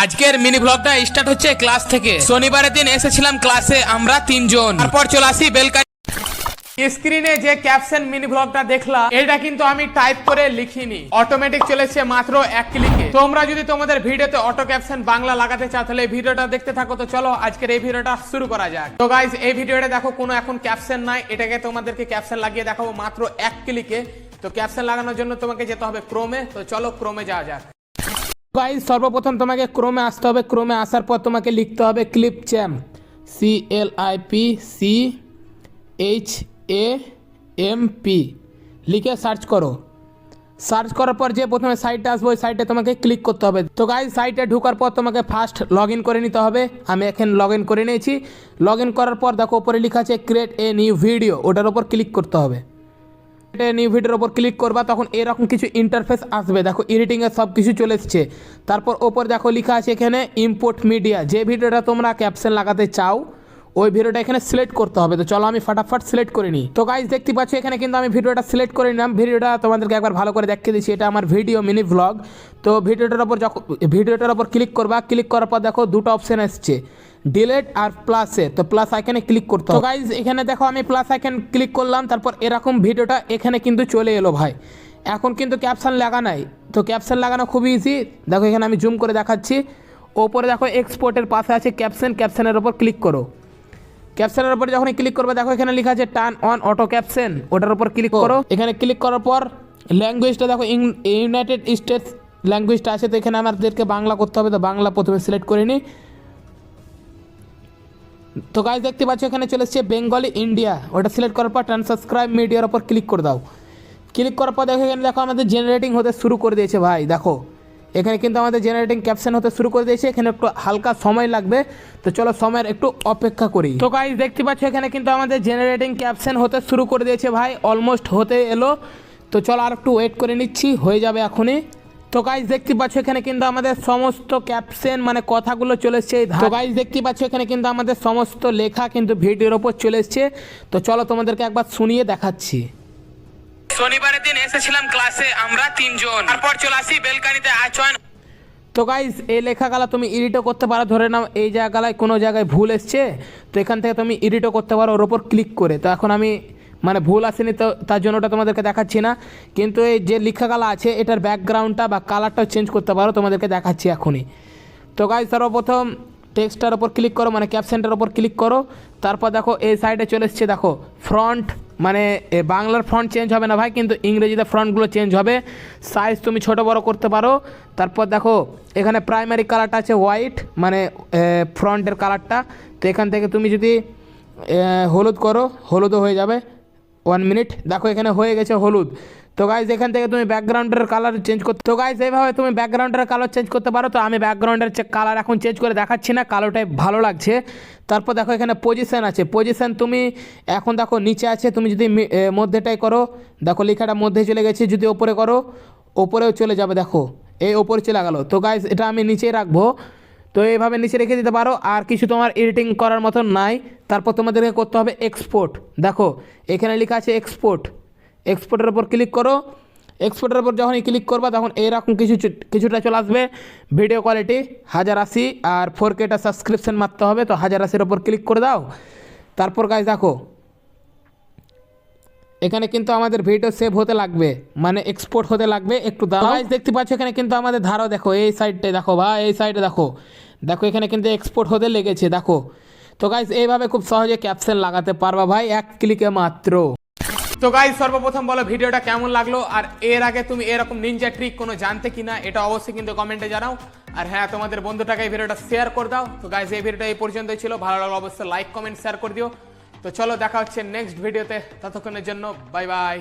আজকের মিনি ব্লগটা স্টার্ট হচ্ছে ক্লাস থেকে। শনিবারের দিন এসেছিলাম ক্লাসে আমরা তিনজন, তারপর চলে আসি বেলকানি। স্ক্রিনে যে ক্যাপশন মিনি ব্লগটা দেখলা, এটা কিন্তু আমি টাইপ করে লিখিনি, অটোমেটিক চলেছে মাত্র এক ক্লিকে। তোমরা যদি তোমাদের ভিডিওতে অটো ক্যাপশন বাংলা লাগাতে চাও তাহলে এই ভিডিওটা দেখতে থাকো। তো চলো আজকের এই ভিডিওটা শুরু করা যাক। তো গাইস এই ভিডিওটা দেখো, কোনো এখন ক্যাপশন নাই, এটাকে তোমাদেরকে ক্যাপশন লাগিয়ে দেখাবো মাত্র এক ক্লিকে। তো ক্যাপশন লাগানোর জন্য তোমাকে যেতে হবে ক্রোমে। তো চলো ক্রোমে যাওয়া যাক। গাইস সর্বপ্রথম তোমাকে ক্রোমে আসতে হবে। ক্রোমে আসার পর তোমাকে লিখতে হবে ক্লিপচ্যাম্প, CLIPCHAMP লিখে সার্চ করো। সার্চ করার পর যে প্রথমে সাইটটা আসবে ওই সাইটে তোমাকে ক্লিক করতে হবে। তো গাইস সাইটে ঢোকার পর তোমাকে ফার্স্ট লগ ইন করে নিতে হবে। আমি এখন লগ ইন করে নিয়েছি। লগ ইন করার পর দেখো উপরে লেখা আছে ক্রিয়েট এ নিউ ভিডিও, ওটার উপর ক্লিক করতে হবে। নিউ ভিডিওর ওপর ক্লিক করবা, তখন এরকম কিছু ইন্টারফেস আসবে। দেখো এডিটিংয়ে সব কিছু চলে এসছে। তারপর ওপর দেখো লেখা আছে এখানে ইম্পোর্ট মিডিয়া, যে ভিডিওটা তোমরা ক্যাপশন লাগাতে চাও ওই ভিডিওটা এখানে সিলেক্ট করতে হবে। তো চলো আমি ফটাফট সিলেক্ট করে নিই। তো গাইস দেখতে পাচ্ছ এখানে কিন্তু আমি ভিডিওটা সিলেক্ট করে নিলাম। ভিডিওটা তোমাদেরকে একবার ভালো করে দেখিয়ে দিচ্ছি, এটা আমার ভিডিও মিনি ব্লগ। তো ভিডিওটার ওপর ক্লিক করবা। ক্লিক করার পর দেখো দুটো অপশন এসছে, ডিলেট আর প্লাসে। তো প্লাস আইকনে ক্লিক করতে হবে। তো গাইস এখানে দেখো আমি প্লাস আইকন ক্লিক করলাম, তারপর এরকম ভিডিওটা এখানে কিন্তু চলে এলো ভাই। এখন কিন্তু ক্যাপশন লাগা নাই। তো ক্যাপশন লাগানো খুবই ইজি। দেখো এখানে আমি জুম করে দেখাচ্ছি। ওপরে দেখো এক্সপোর্টের পাশে আছে ক্যাপশন, ক্যাপশনের ওপর ক্লিক করো। ক্যাপশনের উপরে যখন ক্লিক করবে দেখো এখানে লেখা আছে টার্ন অন অটো ক্যাপশন, ওটার উপর ক্লিক করো। এখানে ক্লিক করার পর ল্যাঙ্গুয়েজটা দেখো ইউনাইটেড স্টেটস ল্যাঙ্গুয়েজটা আছে। তো এখানে আমাদেরকে বাংলা করতে হবে। তো বাংলা প্রথমে সিলেক্ট করে নিই। তো গাইস দেখতে পাচ্ছ এখানে চলে এসছে বেঙ্গলি ইন্ডিয়া, ওটা সিলেক্ট করার পর ট্রান্সক্রাইব মিডিয়ার উপর ক্লিক করে দাও। ক্লিক করার পর দেখো এখানে দেখো আমাদের জেনারেটিং হতে শুরু করে দিয়েছে ভাই। দেখো এখানে কিন্তু আমাদের জেনারেটিং ক্যাপশন হতে শুরু করে দিয়েছে। এখানে একটু হালকা সময় লাগবে, তো চলো সময়ের একটু অপেক্ষা করি। তো গাইস দেখতে পাচ্ছ এখানে কিন্তু আমাদের জেনারেটিং ক্যাপশন হতে শুরু করে দিয়েছে ভাই, অলমোস্ট হতে এলো। তো চলো আর একটু ওয়েট করে নিচ্ছি, হয়ে যাবে এখনই। তো গাইস দেখতে পাচ্ছ এখানে কিন্তু আমাদের সমস্ত ক্যাপশন মানে কথাগুলো চলে এসছে। তো গাইস দেখতে পাচ্ছ এখানে কিন্তু আমাদের সমস্ত লেখা কিন্তু ভিডিওর ওপর চলে এসছে। তো চলো তোমাদেরকে একবার শুনিয়ে দেখাচ্ছি। শনিবারের দিন এসেছিলাম ক্লাসে আমরা তিনজন, তারপর চলে আসি বেলকানিতে আচয়ন। তো গাইস এই লেখাগুলো তুমি এডিটও করতে পারো। ধরে নাও এই জায়গায় কোনো জায়গায় ভুল এসছে, তো এখান থেকে তুমি এডিটও করতে পারো ওর ওপর ক্লিক করে। তো এখন আমি মানে ভুল আসেনি, তো তার জন্য ওটা তোমাদেরকে দেখাচ্ছি না। কিন্তু এই যে লেখাগুলো আছে এটার ব্যাকগ্রাউন্ডটা বা কালারটাও চেঞ্জ করতে পারো, তোমাদেরকে দেখাচ্ছি এখনই। তো গাইস সর্বপ্রথম টেক্সটার ওপর ক্লিক করো, মানে ক্যাপশনটার ওপর ক্লিক করো। তারপর দেখো এই সাইডে চলে এসছে দেখো ফ্রন্ট, মানে বাংলার ফ্রন্ট চেঞ্জ হবে না ভাই, কিন্তু ইংরেজিতে ফ্রন্টগুলো চেঞ্জ হবে। সাইজ তুমি ছোট বড় করতে পারো। তারপর দেখো এখানে প্রাইমারি কালারটা আছে হোয়াইট, মানে ফ্রন্টের কালারটা। তো এখান থেকে তুমি যদি হলুদ করো হলুদও হয়ে যাবে। 1 মিনিট, দেখো এখানে হয়ে গেছে হলুদ। তো গাইজ এখান থেকে তুমি ব্যাকগ্রাউন্ডের কালার চেঞ্জ করতে, তো গাইজ এইভাবে তুমি ব্যাকগ্রাউন্ডের কালার চেঞ্জ করতে পারো। তো আমি ব্যাকগ্রাউন্ডের কালার এখন চেঞ্জ করে দেখাচ্ছি না, কালোটাই ভালো লাগছে। তারপর দেখো এখানে পজিশন আছে, পজিশন তুমি এখন দেখো নিচে আছে, তুমি যদি মধ্যেটাই করো, দেখো লেখাটা মধ্যে চলে গেছে। যদি ওপরে করো ওপরেও চলে যাবে, দেখো এই ওপরে চলে গেলো। তো গাইজ এটা আমি নিচেই রাখবো। তো এইভাবে নিচে রেখে দিতে পারো, আর কিছু তোমার এডিটিং করার মতন নাই। তারপর তোমাদেরকে করতে হবে এক্সপোর্ট। দেখো এখানে লেখা আছে এক্সপোর্ট, এক্সপোর্টের উপর ক্লিক করো। এক্সপোর্টের উপর যখনই ক্লিক করবা তখন এইরকম কিছুটা চলে আসবে। ভিডিও কোয়ালিটি 1080 আর 4Kটা সাবস্ক্রিপশন মারতে হবে। তো 1080-এর উপর ক্লিক করে দাও। তারপর গাইজ দেখো এখানে কিন্তু আমাদের ভিডিও সেভ হতে লাগবে, মানে এক্সপোর্ট হতে লাগবে, একটু দাঁড়াও। গাইজ দেখতে পাচ্ছ এখানে কিন্তু আমাদের ধারও দেখো এই সাইডটায়, দেখো ভাই এই সাইডে দেখো, দেখো এখানে কিন্তু এক্সপোর্ট হতে লেগেছে দেখো। তো গাইজ এইভাবে খুব সহজে ক্যাপশন লাগাতে পারবা ভাই, এক ক্লিকে মাত্র। তো গাইজ সর্বপ্রথম বলো ভিডিওটা কেমন লাগলো, আর এর আগে তুমি এরকম নিনজা ট্রিক কোনো জানতে কিনা এটা অবশ্যই কিন্তু কমেন্টে জানাও। আর হ্যাঁ তোমাদের বন্ধুটাকে এই ভিডিওটা শেয়ার করে দাও। তো গাইজ এই ভিডিওটা এই পর্যন্তই ছিল, ভালো লাগলো অবশ্যই লাইক কমেন্ট শেয়ার করে দিও। তো চলো দেখা হচ্ছে নেক্সট ভিডিওতে, ততক্ষণের জন্য বাই বাই।